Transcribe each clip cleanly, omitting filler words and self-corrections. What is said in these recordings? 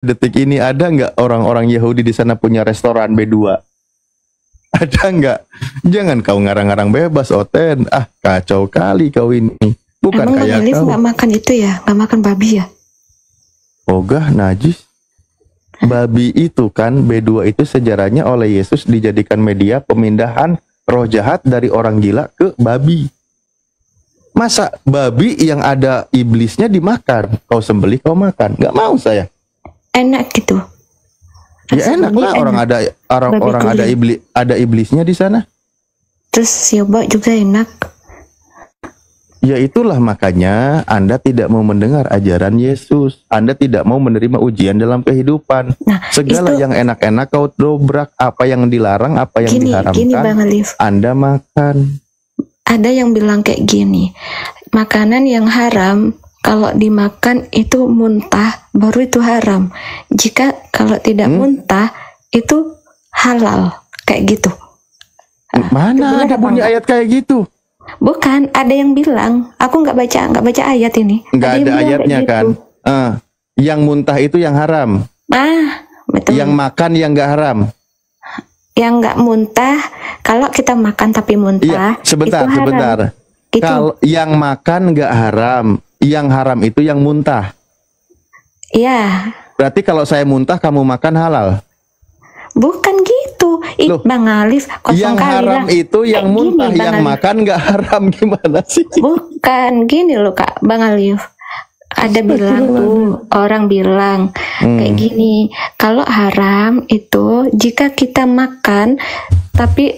detik ini ada nggak orang-orang Yahudi di sana punya restoran B2? Ada nggak? Jangan kau ngarang-ngarang bebas, Oten. Ah, kacau kali kau ini. Bukan Emang kayak Bang Alif kau. nggak makan itu ya? Nggak makan babi ya? Ogah, najis. Babi itu kan, B2 itu sejarahnya oleh Yesus dijadikan media pemindahan roh jahat dari orang gila ke babi. Masa babi yang ada iblisnya dimakan? Kau sembelih, kau makan. Nggak mau saya. Enak gitu. Ya enak lah, orang ada iblisnya di sana. Terus yoba juga enak. Ya itulah makanya Anda tidak mau mendengar ajaran Yesus. Anda tidak mau menerima ujian dalam kehidupan. Nah, segala yang enak-enak kau dobrak, apa yang dilarang, apa yang diharamkan, gini Bang Alif. Anda makan. Ada yang bilang kayak gini, makanan yang haram kalau dimakan itu muntah, baru itu haram. Jika kalau tidak muntah itu halal, kayak gitu. Mana ada bunyi ayat kayak gitu? Bukan, ada yang bilang. Aku nggak baca ayat ini. Nggak ada ayatnya kan? Yang muntah itu yang haram. Betul. Yang makan yang nggak haram. Yang nggak muntah, kalau kita makan tapi muntah. Iya, sebentar. Gitu. Kalau yang makan nggak haram, yang haram itu yang muntah. Iya. Berarti kalau saya muntah, kamu makan halal. Bukan gitu. Loh, Bang Alif, yang haram itu yang muntah, yang makan nggak haram, gimana sih? Bukan gini loh Kak, Bang Alif. Ada bilang tuh, orang bilang kayak gini, kalau haram itu jika kita makan tapi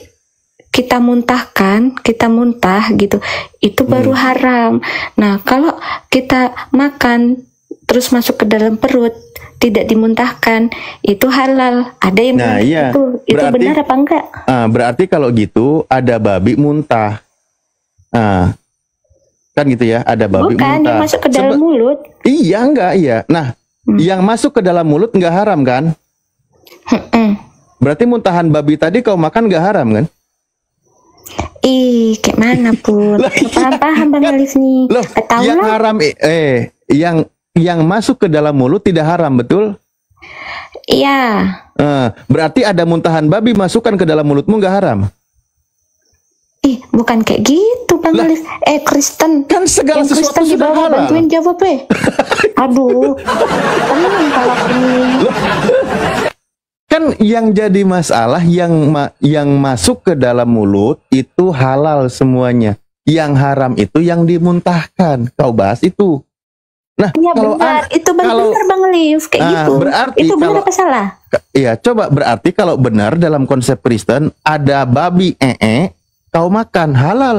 kita muntah gitu, itu baru haram. Nah, kalau kita makan terus masuk ke dalam perut, tidak dimuntahkan, itu halal. Ada yang bilang itu berarti, benar apa enggak? Berarti kalau gitu ada babi muntah. Kan gitu ya, ada babi muntah. Bukan, yang masuk ke dalam mulut. Iya, enggak, iya. Nah, yang masuk ke dalam mulut enggak haram kan? Berarti muntahan babi tadi kau makan enggak haram kan? Kayak mana pun. Paham Bang Alif nih. Loh, yang haram yang masuk ke dalam mulut tidak haram, betul? Iya. Berarti ada muntahan babi masukkan ke dalam mulutmu nggak haram? Bukan kayak gitu Bang Alif. Kristen. Kan segala yang sesuatu Kristen di bawah halal. Bantuin jawab Aduh. Tenang kalau ini. Kan yang jadi masalah yang masuk ke dalam mulut itu halal semuanya. Yang haram itu yang dimuntahkan. Kau bahas itu. Nah, ya, kalau benar. Itu benar Bang Alif kayak gitu. Berarti itu benar apa salah? Iya, coba berarti kalau benar dalam konsep Kristen ada babi kau makan halal.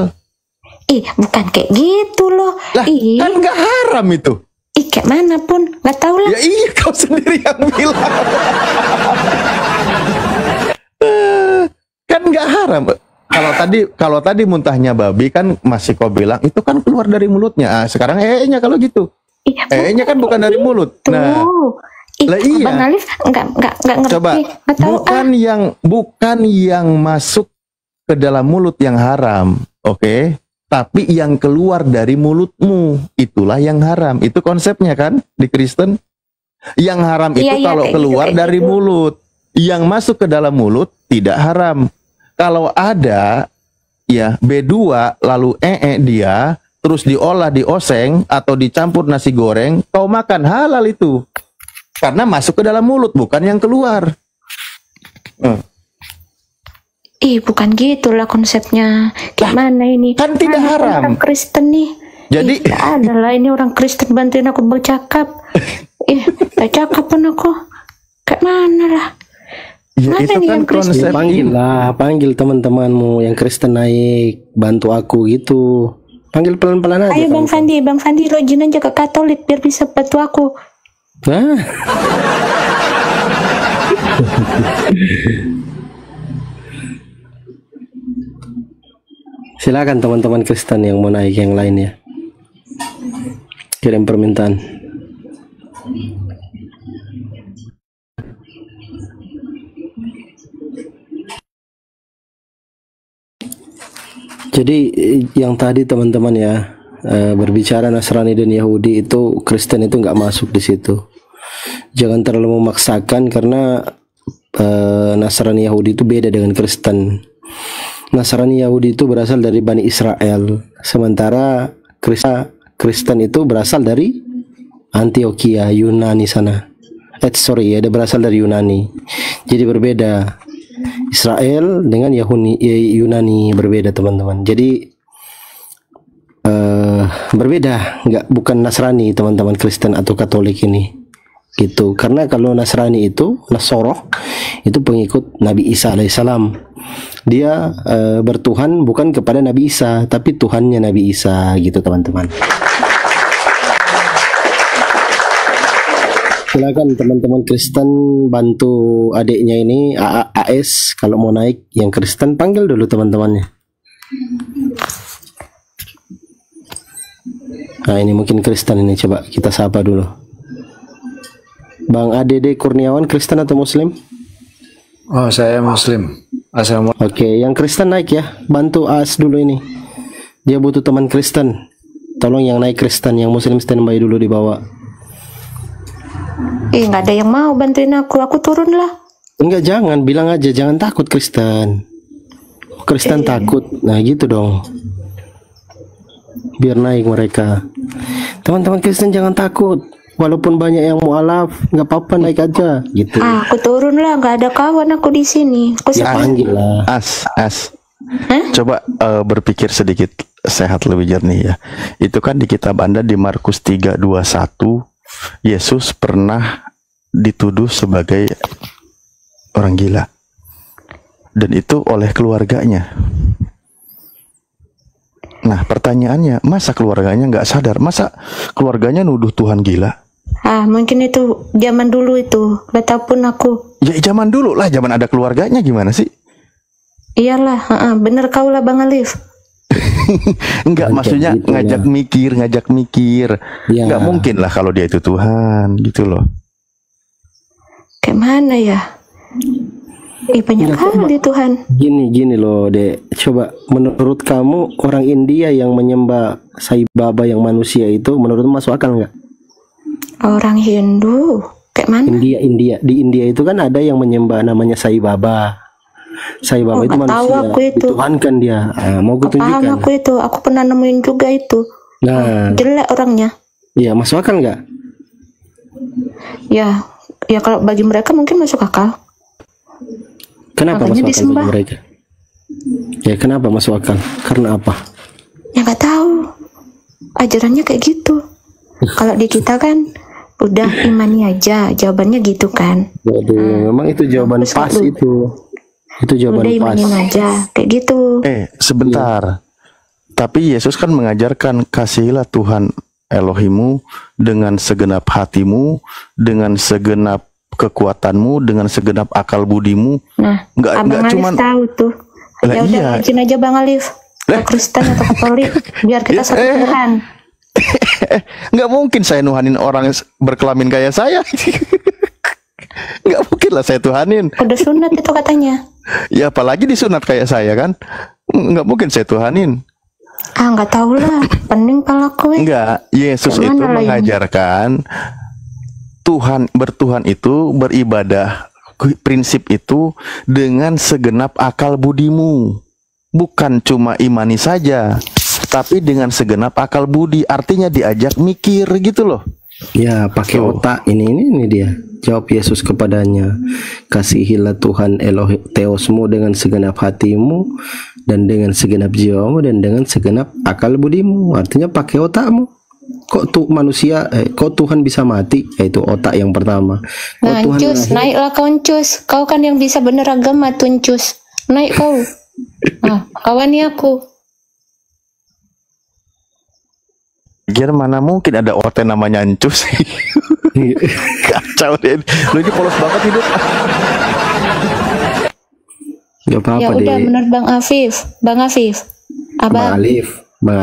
Bukan kayak gitu loh. Lah, kan nggak haram itu. Kayak mana pun nggak tahu lah. Ya iya, kau sendiri yang bilang. Kan nggak haram. Kalau tadi muntahnya babi kan masih kau bilang itu kan keluar dari mulutnya. Sekarang nya kalau gitu. nya kan bukan dari mulut. Nah, iya. Bang Alif nggak ngerti. Coba, bukan yang masuk ke dalam mulut yang haram, oke? Tapi yang keluar dari mulutmu itulah yang haram. Itu konsepnya kan di Kristen. Yang haram itu kalau keluar dari mulut. Yang masuk ke dalam mulut tidak haram. Kalau ada ya B2 lalu dia terus diolah, dioseng atau dicampur nasi goreng, kau makan halal itu. Karena masuk ke dalam mulut, bukan yang keluar. Bukan gitulah konsepnya. Gimana ini? Kan tidak haram. Orang Kristen nih. Jadi adalah ini orang Kristen bantuin aku bercakap. Tak cakap pun aku. Kayak mana lah? Ya, itu kan konsep. Panggil teman-temanmu yang Kristen naik, bantu aku gitu. Panggil pelan-pelan aja. Ayo Bang Fandi login aja ke Katolik biar bisa bantu aku. Silakan teman-teman Kristen yang mau naik yang lain ya. Kirim permintaan. Jadi yang tadi teman-teman ya berbicara Nasrani dan Yahudi itu Kristen itu nggak masuk di situ. Jangan terlalu memaksakan karena Nasrani Yahudi itu beda dengan Kristen. Nasrani Yahudi itu berasal dari Bani Israel, sementara Kristen itu berasal dari Antioquia, Yunani sana. Dia berasal dari Yunani. Jadi berbeda. Israel dengan Yunani berbeda, teman-teman. Jadi berbeda, bukan Nasrani, teman-teman, Kristen atau Katolik ini. Gitu. Karena kalau Nasrani itu, Nasoroh, itu pengikut Nabi Isa alaihissalam. Dia bertuhan bukan kepada Nabi Isa, tapi Tuhannya Nabi Isa, gitu, teman-teman. Silakan teman-teman Kristen bantu adiknya ini AS, kalau mau naik yang Kristen panggil dulu teman-temannya. Nah, ini mungkin Kristen ini, coba kita sapa dulu. Bang ADD Kurniawan, Kristen atau Muslim? Oh, saya Muslim. Assalamualaikum. Oke, yang Kristen naik ya, bantu AS dulu ini. Dia butuh teman Kristen. Tolong yang naik Kristen, yang Muslim standby dulu di bawah. Nggak ada yang mau bantuin aku turun lah. Enggak, jangan, bilang aja jangan takut Kristen. Kristen takut, nah gitu dong. Biar naik mereka. Teman-teman Kristen jangan takut. Walaupun banyak yang mualaf, nggak apa-apa, naik aja gitu. Aku turun lah, nggak ada kawan aku di sini. Aku Ya panggil lah. As. Coba berpikir sedikit sehat lebih jernih ya. Itu kan di kitab Anda di Markus 3:21, Yesus pernah dituduh sebagai orang gila. Dan itu oleh keluarganya. Nah, pertanyaannya, masa keluarganya nggak sadar? Masa keluarganya nuduh Tuhan gila? Mungkin itu zaman dulu itu. Gak tau pun aku. Ya zaman dulu lah, zaman ada keluarganya gimana sih? Iyalah, bener kau lah Bang Alif. Enggak, maksudnya gitu ngajak mikir. Ya. Enggak mungkin lah kalau dia itu Tuhan, gitu loh. Kayak mana ya? Banyak kali Tuhan. Gini loh, Dek. Coba, menurut kamu orang India yang menyembah Sai Baba yang manusia itu, menurutmu masuk akal nggak? Orang Hindu, kayak mana? India. Di India itu kan ada yang menyembah namanya Sai Baba. Sai Baba itu manusia. Tahu aku itu. Dituhankan dia. Mau gue tunjukkan. Paham aku itu. Aku pernah nemuin juga itu. Nah, jelek orangnya. Iya, masuk akal nggak? Ya kalau bagi mereka mungkin masuk akal. Kenapa makanya masuk akal disembah. bagi mereka? Ya kenapa masuk akal? Karena apa? Ya nggak tahu. Ajarannya kayak gitu. Kalau di kita kan udah imani aja, jawabannya gitu kan. Waduh, memang itu jawaban pas itu. Itu jawaban udah pas. Imanin aja, kayak gitu. Sebentar. Tapi Yesus kan mengajarkan, kasihilah Tuhan Elohimu dengan segenap hatimu, dengan segenap kekuatanmu, dengan segenap akal budimu. Nah, Abang Alif cuman tahu tuh. Ya udah, rajin aja Bang Alif. Kristen atau Katolik, biar kita satu Tuhan. Nggak mungkin saya nuhanin orang berkelamin kayak saya. Nggak mungkin lah saya tuhanin. Udah sunat itu katanya. Ya apalagi disunat kayak saya kan. Nggak mungkin saya tuhanin. Nggak tahu lah. Pening palaku. Nggak, Yesus itu mengajarkan bertuhan itu, beribadah, prinsip itu dengan segenap akal budimu. Bukan cuma imani saja, tapi dengan segenap akal budi, artinya diajak mikir gitu loh. Ya, pakai otak. Ini dia. Jawab Yesus kepadanya, kasihilah Tuhan Teosmu dengan segenap hatimu, dan dengan segenap jiwamu, dan dengan segenap akal budimu. Artinya pakai otakmu. Kok Tuhan bisa mati? Yaitu otak yang pertama. Cus, naiklah kau Cus. Kau kan yang bisa bener agama tuh Cus. Naik kau. Kawannya aku. Mana mungkin ada OT namanya Encus. Kacau deh. Lu ini polos banget hidup. Gak apa-apa ya udah deh. Bener Bang Afif. Bang Alif. Bang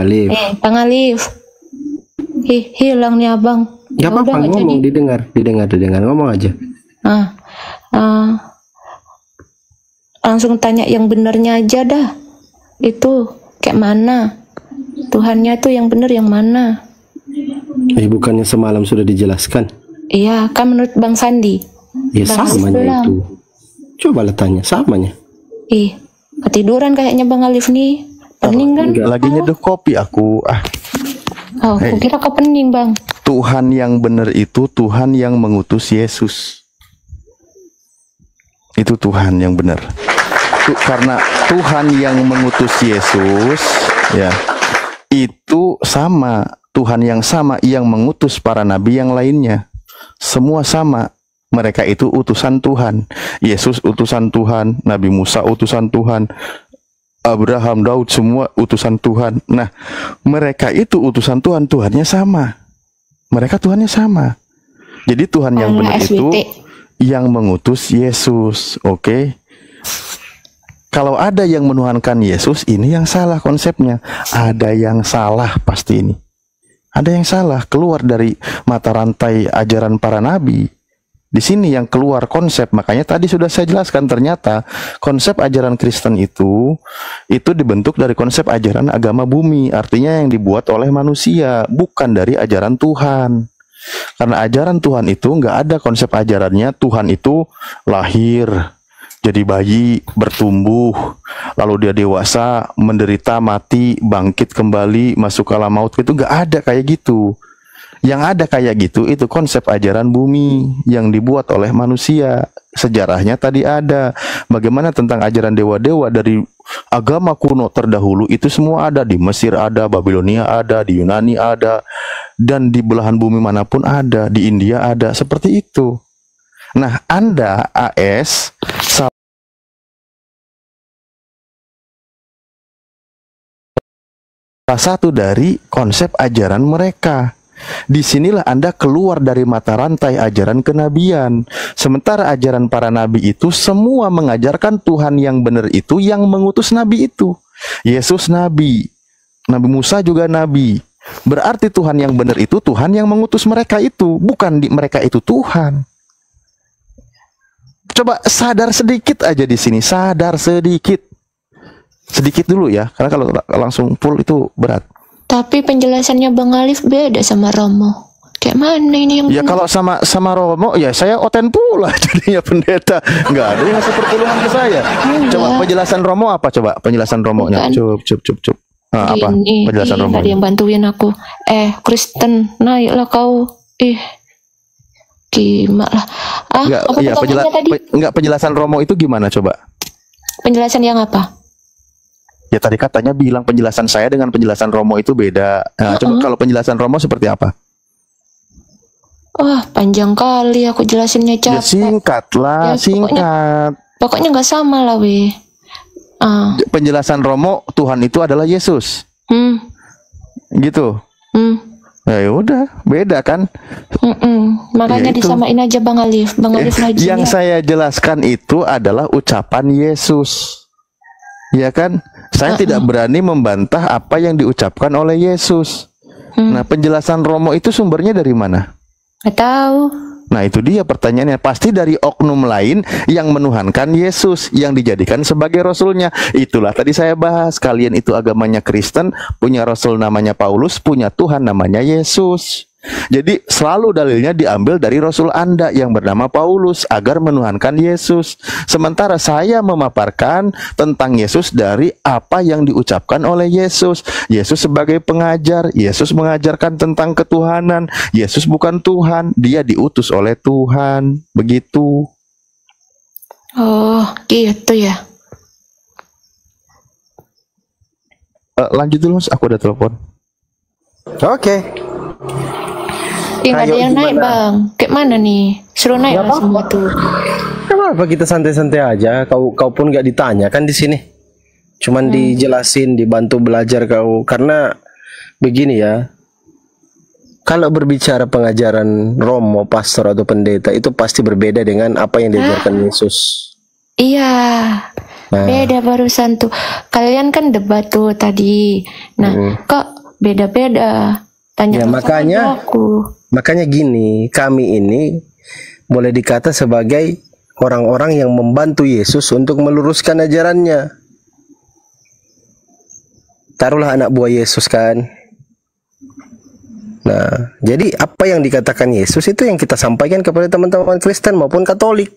Alif. Hilang nih abang. Gak apa-apa, ngomong jadi. didengar ngomong aja. Langsung tanya yang benernya aja dah. Itu kayak mana? Tuhannya tuh yang bener yang mana? Bukannya semalam sudah dijelaskan? Iya, kan menurut Bang Sandi. Ya Bang Alif samanya bilang. itu. Coba lah tanya, samanya. Ih, ketiduran kayaknya Bang Alif nih. Pening kan? Lagi nyeduh kopi aku. Oh, aku kira kau pening, Bang. Tuhan yang benar itu Tuhan yang mengutus Yesus. Itu Tuhan yang benar. Karena Tuhan yang mengutus Yesus, ya, itu sama Tuhan yang sama yang mengutus para nabi yang lainnya. Semua sama. Mereka itu utusan Tuhan. Yesus utusan Tuhan, Nabi Musa utusan Tuhan, Abraham, Daud, semua utusan Tuhan. Nah, mereka itu utusan Tuhan, Tuhannya sama. Mereka Tuhannya sama. Jadi Tuhan yang benar itu yang mengutus Yesus. Oke. Kalau ada yang menuhankan Yesus, ini yang salah konsepnya. Ada yang salah pasti ini. Ada yang salah, keluar dari mata rantai ajaran para nabi. Di sini yang keluar konsep, makanya tadi sudah saya jelaskan, ternyata konsep ajaran Kristen itu dibentuk dari konsep ajaran agama bumi, artinya yang dibuat oleh manusia, bukan dari ajaran Tuhan. Karena ajaran Tuhan itu nggak ada konsep ajarannya, Tuhan itu lahir, jadi bayi, bertumbuh, lalu dia dewasa, menderita, mati, bangkit kembali, masuk ke alam maut, itu nggak ada kayak gitu. Yang ada kayak gitu itu konsep ajaran bumi yang dibuat oleh manusia. Sejarahnya tadi ada. Bagaimana tentang ajaran dewa-dewa dari agama kuno terdahulu itu semua ada. Di Mesir ada, Babilonia ada, di Yunani ada, dan di belahan bumi manapun ada, di India ada, seperti itu. Nah, Anda AS salah satu dari konsep ajaran mereka. Disinilah Anda keluar dari mata rantai ajaran kenabian. Sementara ajaran para nabi itu semua mengajarkan Tuhan yang benar itu yang mengutus nabi itu. Yesus nabi, Nabi Musa juga nabi. Berarti Tuhan yang benar itu Tuhan yang mengutus mereka itu, bukan mereka itu Tuhan. Coba sadar sedikit aja di sini, sadar sedikit. Sedikit dulu ya, karena kalau langsung full itu berat. Tapi penjelasannya Bang Alif beda sama Romo. Kayak mana ini yang ya benar? Kalau sama Romo ya saya oten pula jadinya pendeta. Nggak ada yang ngasih perpuluhan ke saya. Coba penjelasan Romo apa, coba penjelasan Romonya. Cup. Nah, apa penjelasan Romo? Ada yang bantuin aku. Kristen naiklah kau. Gimana lah. Penjelasan Romo itu gimana coba? Penjelasan yang apa? Ya tadi katanya bilang penjelasan saya dengan penjelasan Romo itu beda. Nah, coba kalau penjelasan Romo seperti apa? Wah, panjang kali aku jelasinnya, capek. Ya singkat lah, singkat. Pokoknya nggak sama lah, weh. Penjelasan Romo, Tuhan itu adalah Yesus. Gitu. Ya udah, beda kan? Makanya ya disamain aja Bang Alif. Bang Alif yang saya jelaskan itu adalah ucapan Yesus. Ya kan? Saya tidak berani membantah apa yang diucapkan oleh Yesus. Nah, penjelasan Romo itu sumbernya dari mana? Nggak tahu. Nah, itu dia pertanyaannya. Pasti dari oknum lain yang menuhankan Yesus, yang dijadikan sebagai rasulnya. Itulah tadi saya bahas. Kalian itu agamanya Kristen, punya rasul namanya Paulus, punya Tuhan namanya Yesus. Jadi selalu dalilnya diambil dari rasul Anda yang bernama Paulus agar menuhankan Yesus. Sementara saya memaparkan tentang Yesus dari apa yang diucapkan oleh Yesus. Yesus sebagai pengajar, Yesus mengajarkan tentang ketuhanan. Yesus bukan Tuhan, dia diutus oleh Tuhan. Begitu. Oh, gitu ya. Lanjut dulu, aku ada telepon. Oke. Nggak ada yang naik Bang. Kayak mana nih? Suruh naik lah semua tuh. Kenapa kita santai-santai aja? Kau pun nggak ditanya kan di sini. Cuman dijelasin, dibantu belajar kau. Karena begini ya. Kalau berbicara pengajaran Romo, pastor atau pendeta itu pasti berbeda dengan apa yang diajarkan Yesus. Iya. Beda barusan tuh. Kalian kan debat tuh tadi. Nah, kok beda-beda? Tanya ya, makanya gini, kami ini boleh dikata sebagai orang-orang yang membantu Yesus untuk meluruskan ajarannya. Taruhlah anak buah Yesus kan. Nah, jadi apa yang dikatakan Yesus itu yang kita sampaikan kepada teman-teman Kristen maupun Katolik.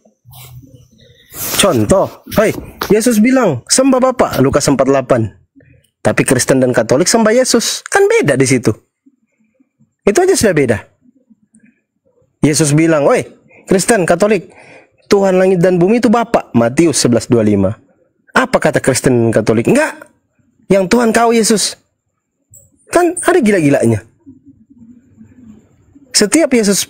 Contoh, Yesus bilang sembah Bapa, Lukas 4:8. Tapi Kristen dan Katolik sembah Yesus, kan beda di situ. Itu aja sudah beda. Yesus bilang, Kristen, Katolik, Tuhan langit dan bumi itu Bapa, Matius 11:25. Apa kata Kristen dan Katolik? Enggak, yang Tuhan kau Yesus. Kan ada gila-gilanya. Setiap Yesus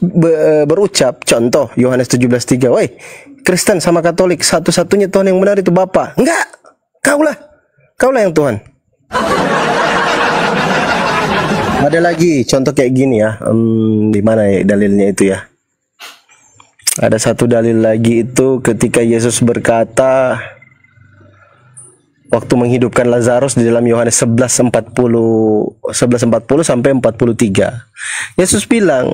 berucap, contoh Yohanes 17:3, Kristen sama Katolik, satu-satunya Tuhan yang benar itu Bapa. Enggak, kaulah yang Tuhan. Ada lagi contoh kayak gini ya, di mana ya dalilnya itu ya? Ada satu dalil lagi itu ketika Yesus berkata waktu menghidupkan Lazarus di dalam Yohanes 11:40 sampai 43. Yesus bilang,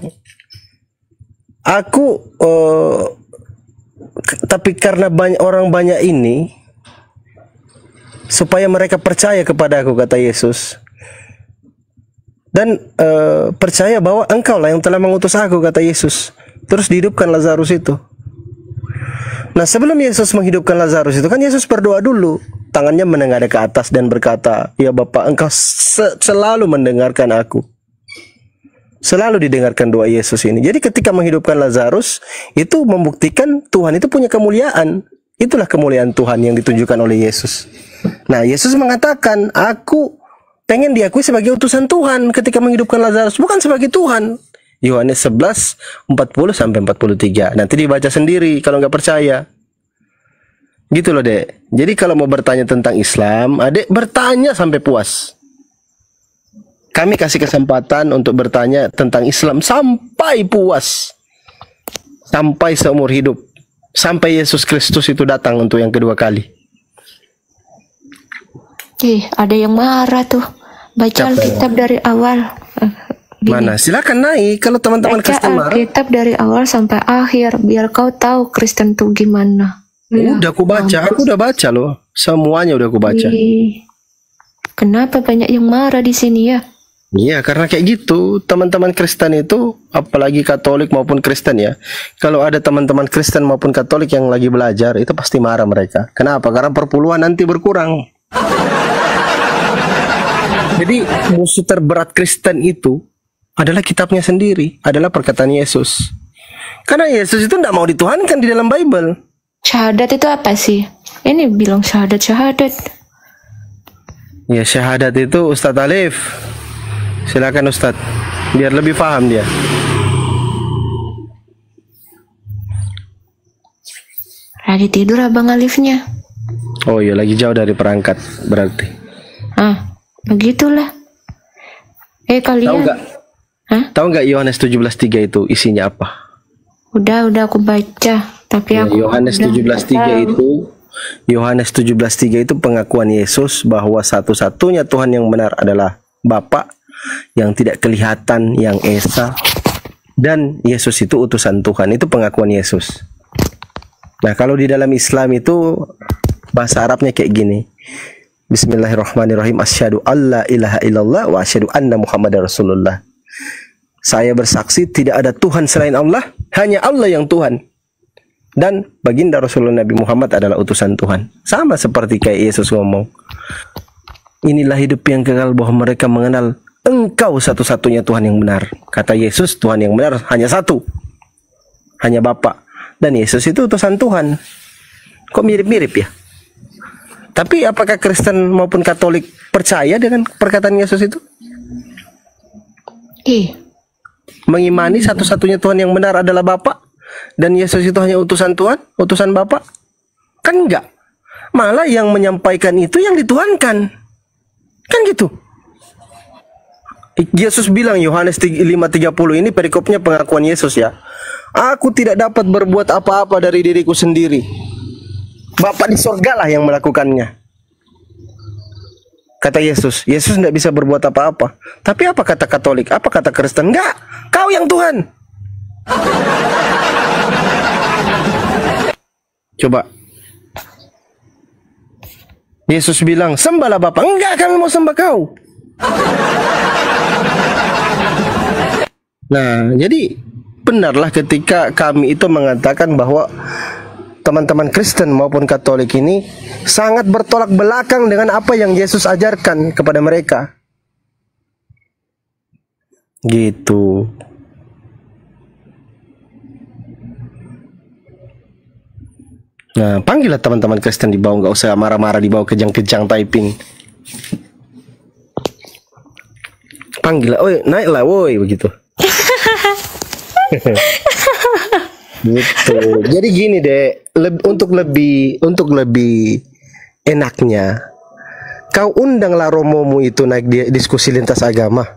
tapi karena orang banyak ini, supaya mereka percaya kepada aku, kata Yesus, dan percaya bahwa engkau lah yang telah mengutus aku, kata Yesus. Terus dihidupkan Lazarus itu. Nah, sebelum Yesus menghidupkan Lazarus itu kan Yesus berdoa dulu, tangannya menengadah ke atas dan berkata, ya Bapa, engkau selalu mendengarkan aku. Selalu didengarkan doa Yesus ini. Jadi ketika menghidupkan Lazarus, itu membuktikan Tuhan itu punya kemuliaan. Itulah kemuliaan Tuhan yang ditunjukkan oleh Yesus. Nah, Yesus mengatakan, aku pengen diakui sebagai utusan Tuhan ketika menghidupkan Lazarus, bukan sebagai Tuhan. Yohanes 11:40 sampai 43. Nanti dibaca sendiri kalau nggak percaya. Gitu loh, Dek. Jadi kalau mau bertanya tentang Islam, Adek bertanya sampai puas. Kami kasih kesempatan untuk bertanya tentang Islam sampai puas. Sampai seumur hidup. Sampai Yesus Kristus itu datang untuk yang kedua kali. Ada yang marah tuh. Baca Alkitab dari awal. Gini. Mana? Silakan naik kalau teman-teman Kristen marah. Baca Alkitab dari awal sampai akhir biar kau tahu Kristen tuh gimana. Udah aku baca, aku udah baca loh. Semuanya udah aku baca. Kenapa banyak yang marah di sini ya? Iya, karena kayak gitu. Teman-teman Kristen itu, apalagi Katolik maupun Kristen ya. Kalau ada teman-teman Kristen maupun Katolik yang lagi belajar, itu pasti marah mereka. Kenapa? Karena perpuluhan nanti berkurang. Jadi musuh terberat Kristen itu adalah kitabnya sendiri, adalah perkataan Yesus. Karena Yesus itu tidak mau dituhankan di dalam Bible. Syahadat itu apa sih? Ini bilang syahadat. Ya, syahadat itu Ustadz Alif. Silakan Ustadz, biar lebih paham dia. Lagi tidur Abang Alifnya. Oh iya, lagi jauh dari perangkat berarti. Begitulah. Kalian Tahu nggak? Tahu nggak Yohanes 17:3 itu isinya apa? Udah aku baca. Tapi aku Yohanes 17:3 itu Yohanes 17:3 itu pengakuan Yesus bahwa satu-satunya Tuhan yang benar adalah Bapa yang tidak kelihatan, yang esa, dan Yesus itu utusan Tuhan. Itu pengakuan Yesus. Nah, kalau di dalam Islam itu bahasa Arabnya kayak gini. Bismillahirrahmanirrahim. Asyhadu alla ilaha illallah wa asyhadu anna Muhammadar Rasulullah. Saya bersaksi tidak ada Tuhan selain Allah, hanya Allah yang Tuhan. Dan baginda Rasulullah Nabi Muhammad adalah utusan Tuhan. Sama seperti kayak Yesus ngomong. Inilah hidup yang kekal bahwa mereka mengenal Engkau satu-satunya Tuhan yang benar. Kata Yesus, Tuhan yang benar hanya satu. Hanya Bapa. Dan Yesus itu utusan Tuhan. Kok mirip-mirip ya? Tapi apakah Kristen maupun Katolik percaya dengan perkataan Yesus itu? Mengimani satu-satunya Tuhan yang benar adalah Bapa, dan Yesus itu hanya utusan Tuhan, utusan Bapa? Kan enggak. Malah yang menyampaikan itu yang dituhankan. Kan gitu. Yesus bilang, Yohanes 5:30 ini perikopnya pengakuan Yesus ya. Aku tidak dapat berbuat apa-apa dari diriku sendiri. Bapa di surga lah yang melakukannya. Kata Yesus. Yesus tidak bisa berbuat apa-apa. Tapi apa kata Katolik? Apa kata Kristen? Enggak. Kau yang Tuhan. Coba. Yesus bilang, sembahlah Bapa. Enggak, kami mau sembah kau. Nah, jadi benarlah ketika kami itu mengatakan bahwa teman-teman Kristen maupun Katolik ini sangat bertolak belakang dengan apa yang Yesus ajarkan kepada mereka. Gitu. Nah, panggillah teman-teman Kristen di bawah, nggak usah marah-marah di bawah kejang-kejang typing. Panggillah, oi, naiklah, woi, begitu. Gitu. Jadi gini deh, untuk lebih enaknya, kau undanglah romomu itu naik diskusi lintas agama.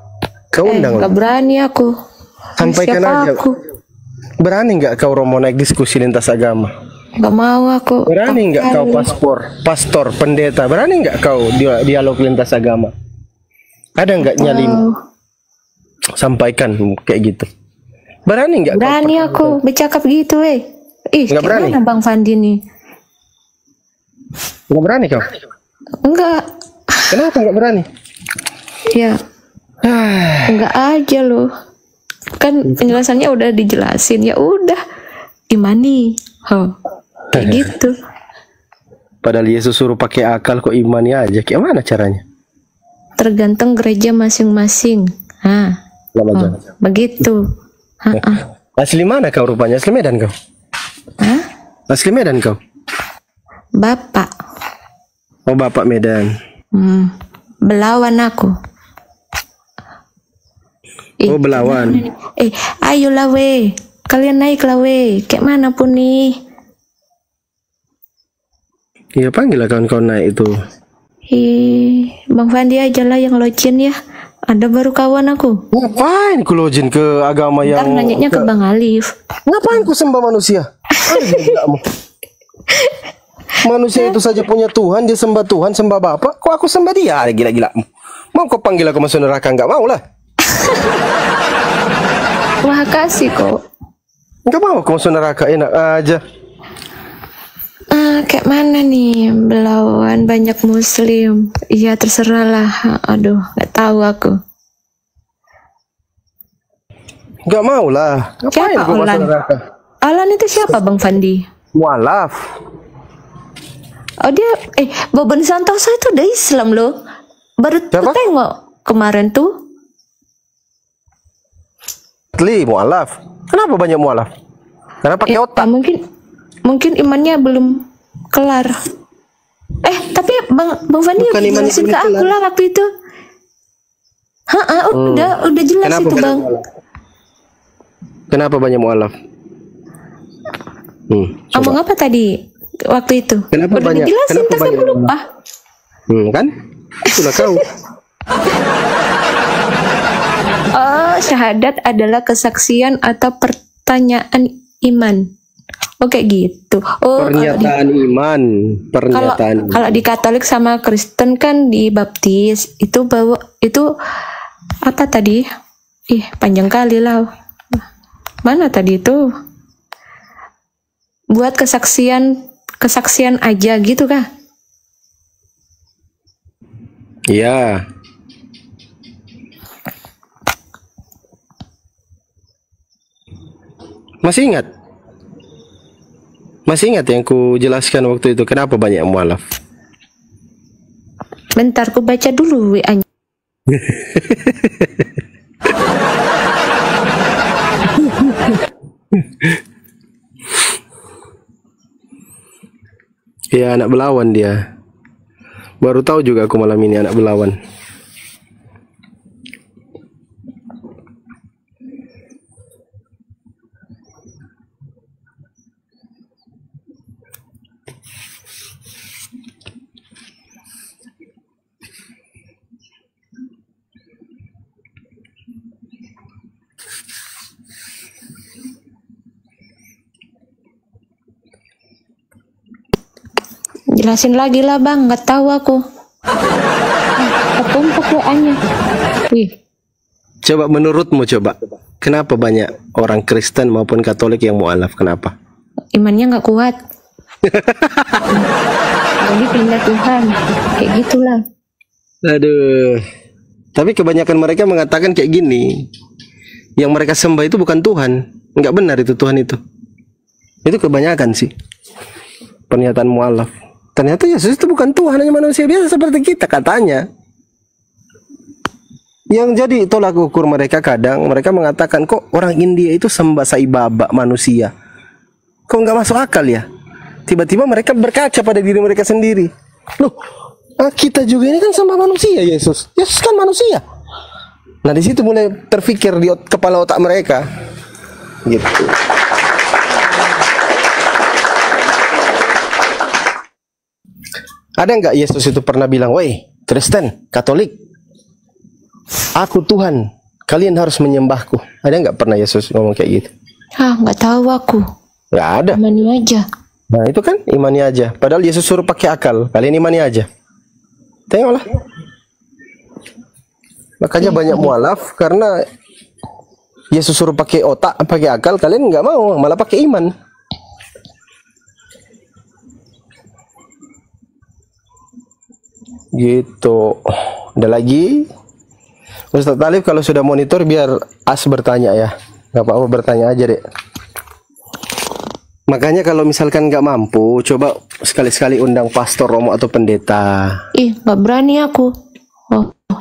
Kau undang. Gak berani aku. Sampaikan Siapa aja. aku? Berani nggak kau romo naik diskusi lintas agama? Gak mau aku. Berani nggak kau pastor, pendeta? Berani nggak kau dialog lintas agama? Ada nggak nyalin? Sampaikan kayak gitu. Berani nggak? Berani aku bercakap gitu, Ih, nggak berani. Mana Bang Fandi nih? Nggak berani kau? Enggak. Kenapa nggak berani? Ya. Enggak aja loh. Kan penjelasannya udah dijelasin. Ya udah. Imani. Kayak gitu. Padahal Yesus suruh pakai akal, kok imani aja. Kayak mana caranya? Tergantung gereja masing-masing. Begitu. Asli mana kau rupanya? Asli Medan kau? Asli Medan kau? Bapak. Oh, Bapak Medan. Belawan aku. Oh, Belawan. Ayolah we. Kalian naiklah we. Kayak mana pun nih. Iya, panggillah kawan-kawan naik itu. Bang Fandi aja lah yang login ya. Ada baru kawan aku. Ngapain ku login ke agama yang... Ntar nanyanya ke Bang Alif. Ngapain ku sembah manusia? Manusia itu saja punya Tuhan, dia sembah Tuhan, sembah Bapak. Kok aku sembah dia? Gila-gila. Mau kau panggil aku masuk neraka? Enggak mau lah. Wah, kasih kok. Enggak mau aku masuk neraka, enak aja. Kayak mana nih? Belawan banyak muslim. Iya, terserah lah. Aduh, nggak tahu aku. Enggak mau lah. Ngapain Siapa aku masuk Alan? neraka? Alan itu siapa Bang Fandi? Mualaf. Oh dia, Boben Santoso itu udah Islam loh. Baru tengok kemarin tuh. Mualaf. Kenapa banyak mualaf? Karena pakai otak. Mungkin imannya belum kelar. Tapi Bang Fandi jelasin ke aku lah waktu itu. Udah jelas. Kenapa itu Bang? Kenapa banyak mualaf? Ngomong apa tadi waktu itu? Kenapa udah banyak? Dijelasin, Kenapa tapi aku lupa. Kan? Itulah kau. Syahadat adalah kesaksian atau pertanyaan iman. Kayak gitu. Pernyataan iman. Kalau di Katolik sama Kristen kan dibaptis itu apa tadi? Panjang kali lah. Mana tadi itu? Buat kesaksian aja gitu kah? Iya. Masih ingat yang ku jelaskan waktu itu kenapa banyak mualaf? Bentar, ku baca dulu WA-nya. Ya, anak Belawan dia. Baru tahu juga aku malam ini anak Belawan. Jelasin lagi lah Bang, nggak tahu aku. Ketumpuk WA-nya. Coba menurutmu kenapa banyak orang Kristen maupun Katolik yang mualaf? Kenapa? Imannya nggak kuat. Jadi pindah Tuhan, kayak gitulah. Aduh. Tapi kebanyakan mereka mengatakan kayak gini. yang mereka sembah itu bukan Tuhan. Nggak benar itu Tuhan itu. Itu kebanyakan sih pernyataan mualaf. Ternyata Yesus itu bukan Tuhan, hanya manusia biasa seperti kita katanya. Yang jadi tolak ukur mereka kadang mereka mengatakan, kok orang India itu sembah Sai Baba manusia. Kok nggak masuk akal ya? Tiba-tiba mereka berkaca pada diri mereka sendiri. Loh, kita juga ini kan sembah manusia Yesus. Yesus kan manusia. Nah di situ mulai terfikir di kepala otak mereka, gitu. Ada nggak Yesus itu pernah bilang, woi Kristen, Katolik, aku Tuhan, kalian harus menyembahku? Ada nggak pernah Yesus ngomong kayak gitu? Nggak tahu aku. Nggak ada. Imani aja. Nah itu kan imani aja. Padahal Yesus suruh pakai akal. Kalian imani aja. Tengoklah. Makanya banyak mualaf karena Yesus suruh pakai otak, pakai akal. Kalian nggak mau, malah pakai iman. Gitu. Ada lagi? Ustaz Talib kalau sudah monitor biar As bertanya ya. Nggak apa-apa, bertanya aja deh. Makanya kalau misalkan nggak mampu, coba sekali-sekali undang pastor, romo atau pendeta. Nggak berani aku.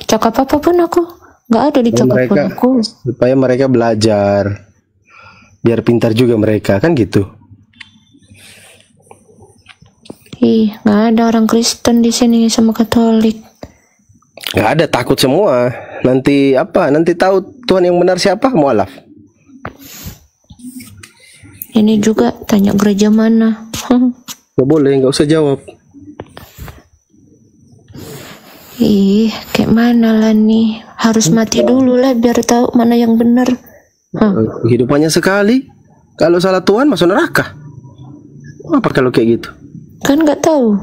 Cakap apapun aku. Nggak ada di cakap pun aku. Supaya mereka belajar. Biar pintar juga mereka, kan gitu. Nggak ada orang Kristen di sini sama Katolik. Nggak ada, takut semua. Nanti apa? Nanti tahu Tuhan yang benar siapa? Mualaf. Ini juga tanya gereja mana. Nggak boleh, nggak usah jawab. Kayak mana lah nih. Harus mati dulu lah biar tahu mana yang benar. Hidupannya sekali. Kalau salah Tuhan masuk neraka. Apa kalau kayak gitu? Kan nggak tahu.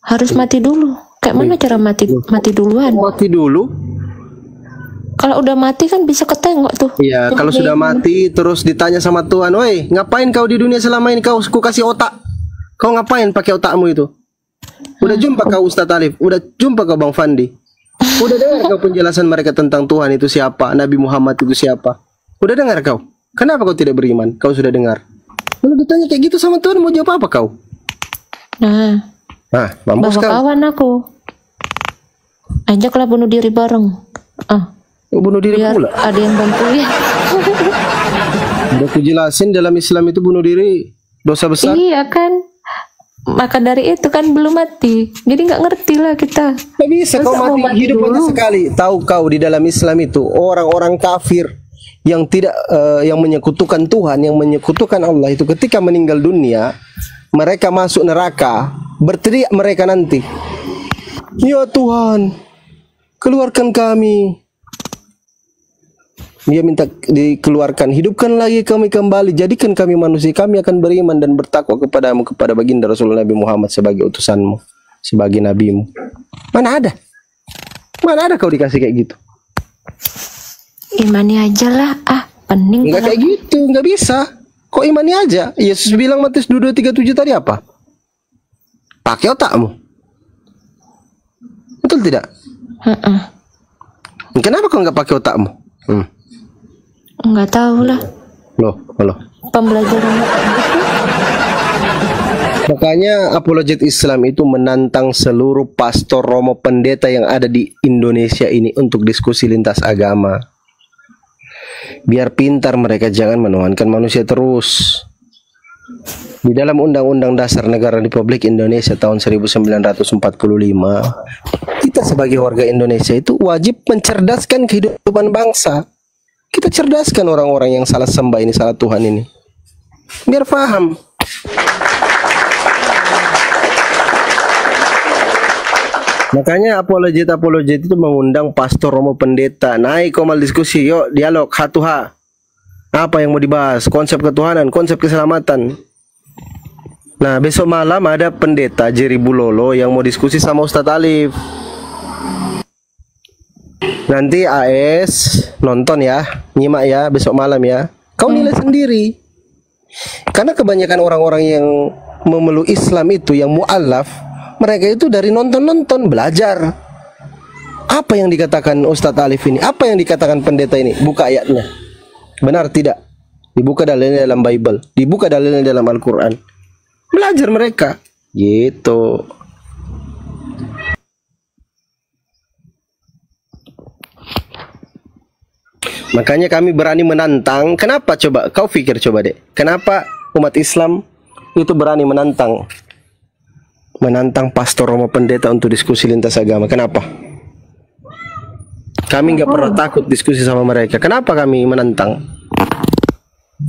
Harus mati dulu. Kayak mana cara mati duluan? Mati dulu. Kalau udah mati kan bisa ketengok tuh. Iya, kalau sudah mati terus ditanya sama Tuhan, "Woi, ngapain kau di dunia selama ini? Ku kasih otak. Kau ngapain pakai otakmu itu?" Udah jumpa kau Ustaz Alif, udah jumpa kau Bang Fandi. Udah dengar kau penjelasan mereka tentang Tuhan itu siapa, Nabi Muhammad itu siapa? Udah dengar kau? Kenapa kau tidak beriman? Kau sudah dengar. Lalu ditanya kayak gitu sama Tuhan, mau jawab apa kau? Nah, mampus kau. Kawan aku. Ajaklah bunuh diri bareng. Bunuh diri biar pula. ada yang bantuin. Udah aku jelasin dalam Islam itu bunuh diri dosa besar. Iya kan. Maka dari itu kan belum mati. Jadi nggak ngerti lah kita. Gak bisa kau mati hidup aja sekali. Tahu kau di dalam Islam itu orang-orang kafir yang tidak yang menyekutukan Tuhan, yang menyekutukan Allah itu ketika meninggal dunia, mereka masuk neraka, berteriak mereka nanti, "Ya Tuhan, keluarkan kami." Dia minta dikeluarkan, "Hidupkan lagi kami kembali, jadikan kami manusia, kami akan beriman dan bertakwa kepadamu, kepada baginda Rasulullah Nabi Muhammad sebagai utusanmu, sebagai nabimu." Mana ada? Mana ada kau dikasih kayak gitu? Imani aja lah. Pening. Enggak kayak gitu, enggak bisa. Kok imani aja? Yesus bilang Matius 22:37 tadi apa? Pakai otakmu. Betul tidak? Kenapa kau nggak pakai otakmu? Nggak tahu lah. Loh. Pembelajaran. Makanya apologet Islam itu menantang seluruh pastor, romo, pendeta yang ada di Indonesia ini untuk diskusi lintas agama. Biar pintar mereka, jangan menuhankan manusia terus. Di dalam Undang-Undang Dasar Negara Republik Indonesia tahun 1945, kita sebagai warga Indonesia itu wajib mencerdaskan kehidupan bangsa. Kita cerdaskan orang-orang yang salah sembah ini, salah Tuhan ini, biar paham. Makanya apologet itu mengundang pastor, romo, pendeta, naik komal diskusi, yuk dialog hatuha. Apa yang mau dibahas? Konsep ketuhanan, konsep keselamatan. Nah, besok malam ada pendeta Jerry Bulolo yang mau diskusi sama Ustadz Alif. Nanti AS nonton ya, nyimak ya besok malam ya. Kau nilai sendiri. Karena kebanyakan orang-orang yang memeluk Islam itu, yang mu'alaf, mereka itu dari nonton-nonton belajar. Apa yang dikatakan Ustadz Alif ini? Apa yang dikatakan pendeta ini? Buka ayatnya. Benar tidak? Dibuka dalilnya dalam Bible, dibuka dalilnya dalam Al-Quran. Belajar mereka. Gitu. Makanya kami berani menantang. Kenapa coba? Kau pikir coba deh. Kenapa umat Islam itu berani menantang pastor sama pendeta untuk diskusi lintas agama? Kenapa? Kami nggak pernah takut diskusi sama mereka. Kenapa kami menantang?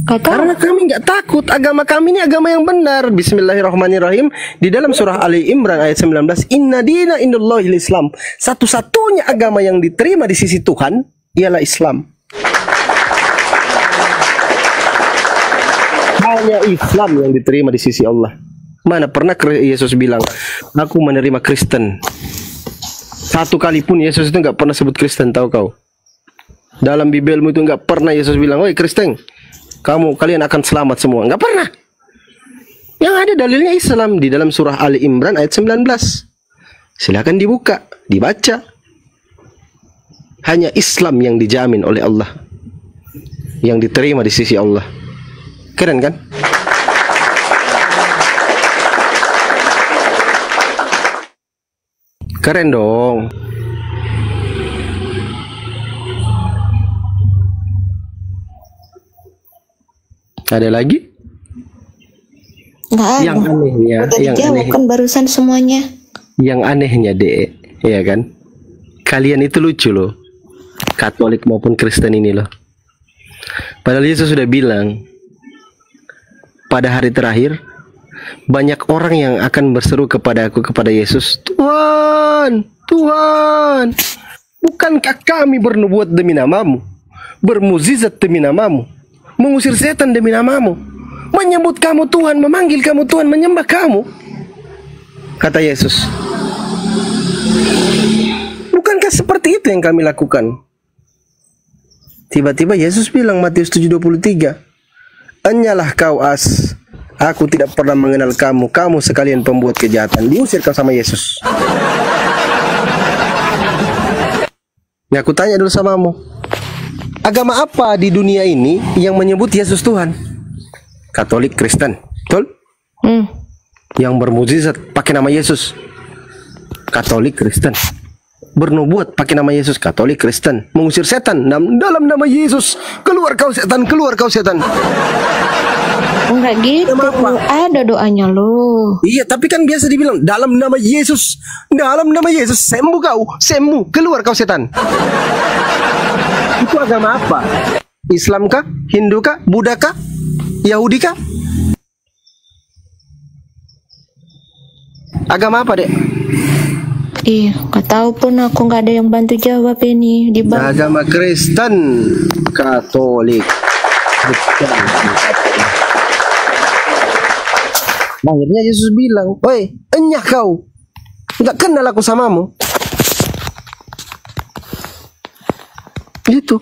Karena kami nggak takut. Agama kami ini agama yang benar. Bismillahirrahmanirrahim. Di dalam surah Ali Imran ayat 19, Inna dina indallahil Islam. Satu-satunya agama yang diterima di sisi Tuhan ialah Islam. Hanya Islam yang diterima di sisi Allah. Mana pernah Yesus bilang, aku menerima Kristen? Satu kali pun Yesus itu nggak pernah sebut Kristen, tahu kau? Dalam Bibelmu itu nggak pernah Yesus bilang, woi Kristen, kalian akan selamat semua. Nggak pernah. Yang ada dalilnya Islam di dalam surah Ali Imran ayat 19. Silakan dibuka, dibaca. Hanya Islam yang dijamin oleh Allah, yang diterima di sisi Allah. Keren kan? Keren dong. Ada lagi? Nggak ada. Yang anehnya, Udah yang dijawab aneh, kan barusan semuanya. yang anehnya deh, ya kan? Kalian itu lucu loh, Katolik maupun Kristen ini loh. Padahal Yesus sudah bilang, pada hari terakhir banyak orang yang akan berseru kepada Yesus, Tuhan, Tuhan, bukankah kami bernubuat demi namamu, bermukjizat demi namamu, mengusir setan demi namamu, menyebut kamu Tuhan, memanggil kamu Tuhan, menyembah kamu? Kata Yesus, bukankah seperti itu yang kami lakukan? Tiba-tiba Yesus bilang, Matius 7:23, Enyalah kau aku tidak pernah mengenal kamu, kamu sekalian pembuat kejahatan. Diusir kau sama Yesus. Ya, aku tanya dulu samamu, agama apa di dunia ini yang menyebut Yesus Tuhan? Katolik, Kristen, betul? Yang bermukjizat pakai nama Yesus, Katolik, Kristen. Bernubuat pakai nama Yesus, Katolik, Kristen. Mengusir setan dalam nama Yesus, keluar kau setan, keluar kau setan. Enggak gitu, ada doanya lo. Iya, tapi kan biasa dibilang dalam nama Yesus, sembuh kau, sembuh, keluar kau setan. Itu agama apa? Islam kah? Hindu kah? Buddha kah? Yahudi kah? Agama apa, Dek? Ih, nggak tahu pun aku, nggak ada yang bantu jawab ini di bawah. Agama Kristen, Katolik. Akhirnya Yesus bilang, "Woi, enyah kau, nggak kenal aku samamu." Gitu.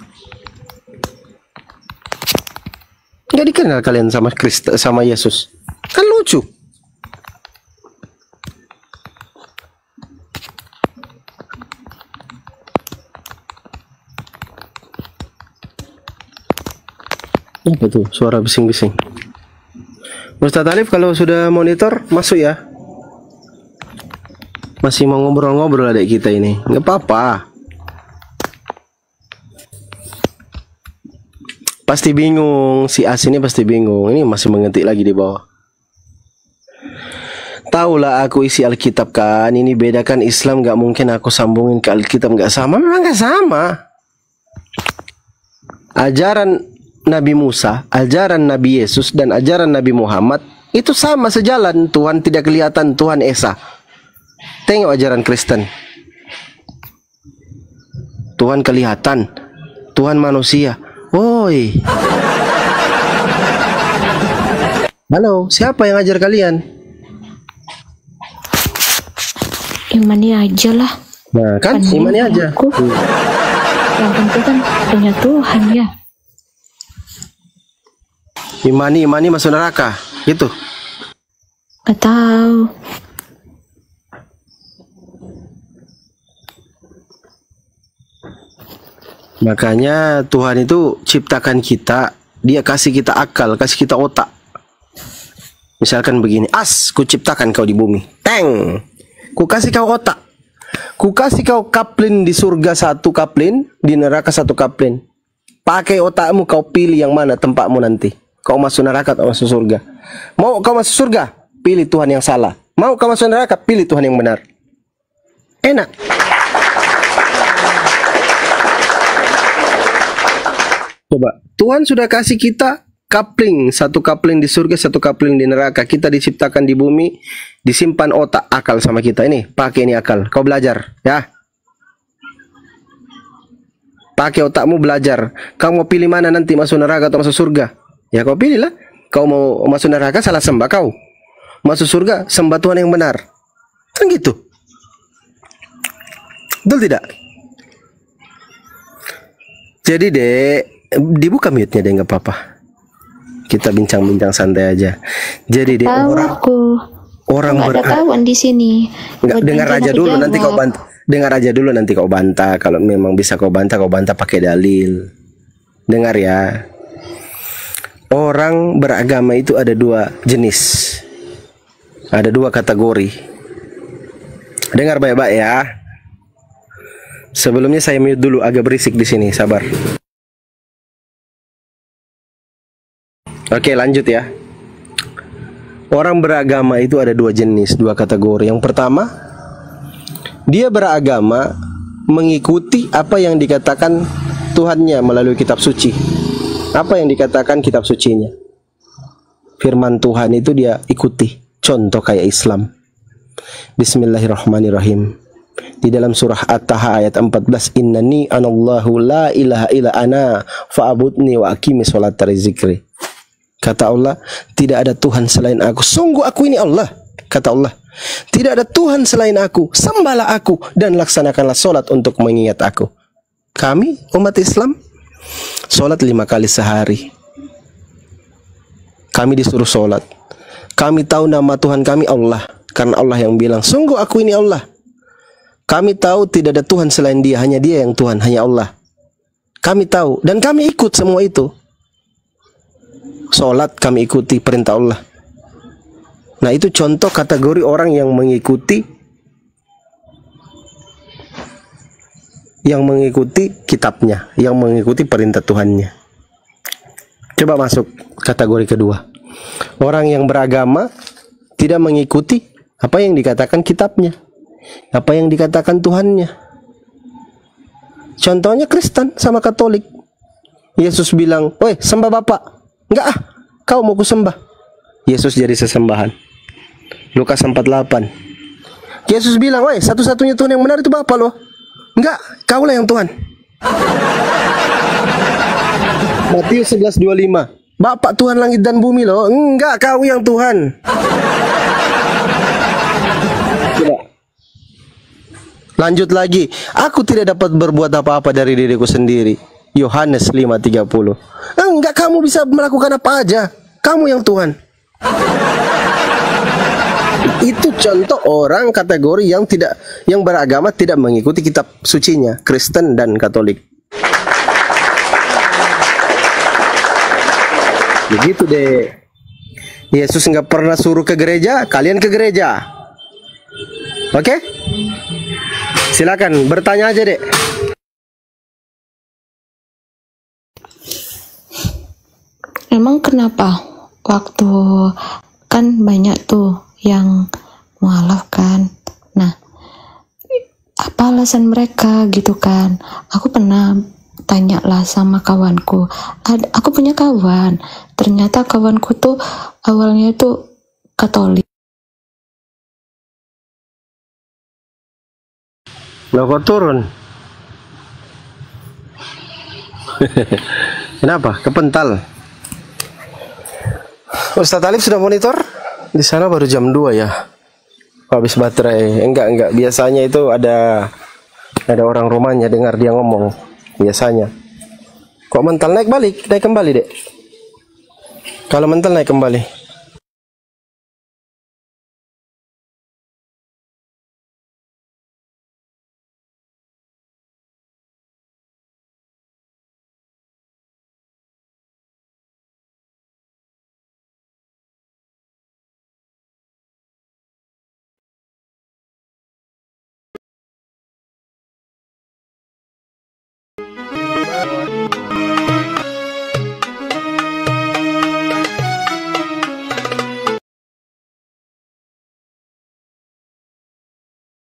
Nggak dikenal kalian sama Kristus, sama Yesus. Kan lucu. Apa tuh suara bising-bising? Ustaz Alif kalau sudah monitor masuk ya. Masih mau ngobrol-ngobrol adek kita ini. Nggak apa-apa. Pasti bingung, si As ini pasti bingung. Ini masih mengetik lagi di bawah. Taulah aku isi Alkitab kan. Ini bedakan Islam, nggak mungkin aku sambungin ke Alkitab. Nggak sama, memang nggak sama. Ajaran Nabi Musa, ajaran Nabi Yesus, dan ajaran Nabi Muhammad itu sama sejalan. Tuhan tidak kelihatan, Tuhan Esa. Tengok ajaran Kristen, Tuhan kelihatan, Tuhan manusia. Woi, halo, siapa yang ajar kalian? Imani aja lah. Nah kan, imani aja. Yang penting kan punya Tuhan ya. Imani masuk neraka, gitu. Gak tahu. Makanya Tuhan itu ciptakan kita, dia kasih kita akal, kasih kita otak. Misalkan begini, ku ciptakan kau di bumi. Teng, ku kasih kau otak. Ku kasih kau kaplin di surga satu kaplin, di neraka satu kaplin. Pakai otakmu kau pilih yang mana tempatmu nanti. Kau masuk neraka atau masuk surga. Mau kau masuk surga, pilih Tuhan yang salah. Mau kau masuk neraka, pilih Tuhan yang benar. Enak. Coba, Tuhan sudah kasih kita kapling, satu kapling di surga, satu kapling di neraka. Kita diciptakan di bumi, disimpan otak, akal sama kita. Ini, pakai ini akal. Kau belajar, ya. Pakai otakmu belajar. Kau mau pilih mana nanti, masuk neraka atau masuk surga? Ya kau pilihlah. Kau mau masuk neraka, salah sembah kau. Masuk surga, sembah Tuhan yang benar. Kan gitu. Betul tidak? Jadi dek, dibuka mute-nya deh, nggak apa-apa. Kita bincang-bincang santai aja. Jadi dek, orang ada kawan di sini. Nggak, dengar aja dulu, nanti kau bantah. Dengar aja dulu, nanti kau bantah. Kalau memang bisa kau bantah pakai dalil. Dengar ya. Orang beragama itu ada dua jenis. Ada dua kategori. Dengar baik-baik ya. Sebelumnya saya mute dulu, agak berisik di sini, sabar. Oke, lanjut ya. Orang beragama itu ada dua jenis, dua kategori. Yang pertama, dia beragama mengikuti apa yang dikatakan Tuhannya melalui kitab suci. Apa yang dikatakan kitab sucinya. Firman Tuhan itu dia ikuti. Contoh kayak Islam. Bismillahirrahmanirrahim. Di dalam surah At-Taha ayat 14, innani anallahu la ilaha illa ana fa'budni wa aqimi sholata li dzikri. Kata Allah, tidak ada Tuhan selain aku. Sungguh aku ini Allah. Kata Allah, tidak ada Tuhan selain aku. Sembahlah aku dan laksanakanlah solat untuk mengingat aku. Kami umat Islam solat 5 kali sehari. Kami disuruh solat. Kami tahu nama Tuhan kami Allah, karena Allah yang bilang, sungguh aku ini Allah. Kami tahu tidak ada Tuhan selain dia, hanya dia yang Tuhan, hanya Allah. Kami tahu dan kami ikut semua itu. Solat kami ikuti perintah Allah. Nah, itu contoh kategori orang yang mengikuti kitabnya, yang mengikuti perintah Tuhannya. Coba masuk kategori kedua. Orang yang beragama tidak mengikuti apa yang dikatakan kitabnya, apa yang dikatakan Tuhannya. Contohnya Kristen sama Katolik. Yesus bilang, "Woi, sembah Bapak." Enggak ah, kau mau kusembah. Yesus jadi sesembahan. Lukas 48. Yesus bilang, "Woi, satu-satunya Tuhan yang benar itu Bapa loh." Enggak, kaulah yang Tuhan. Matius 11:25. Bapak Tuhan langit dan bumi loh. Enggak, kau yang Tuhan. Coba. Lanjut lagi. Aku tidak dapat berbuat apa-apa dari diriku sendiri. Yohanes 5:30. Enggak, kamu bisa melakukan apa aja. Kamu yang Tuhan. Itu contoh orang kategori yang beragama tidak mengikuti kitab sucinya, Kristen dan Katolik. Begitu deh. Yesus nggak pernah suruh ke gereja, kalian ke gereja. Oke? Silakan bertanya aja deh. Emang kenapa waktu kan banyak tuh yang mualaf kan? Nah, apa alasan mereka gitu kan? Aku pernah tanya lah sama kawanku. Aku punya kawan, ternyata kawanku tuh awalnya tuh Katolik. Loh, kok turun? Kenapa? Kepental. Ustadz Alif sudah monitor? Di sana baru jam 2 ya. Habis baterai. Enggak. Biasanya itu ada orang rumahnya dengar dia ngomong. Biasanya. Kok mental naik kembali, Dek. Kalau mental naik kembali. Bye.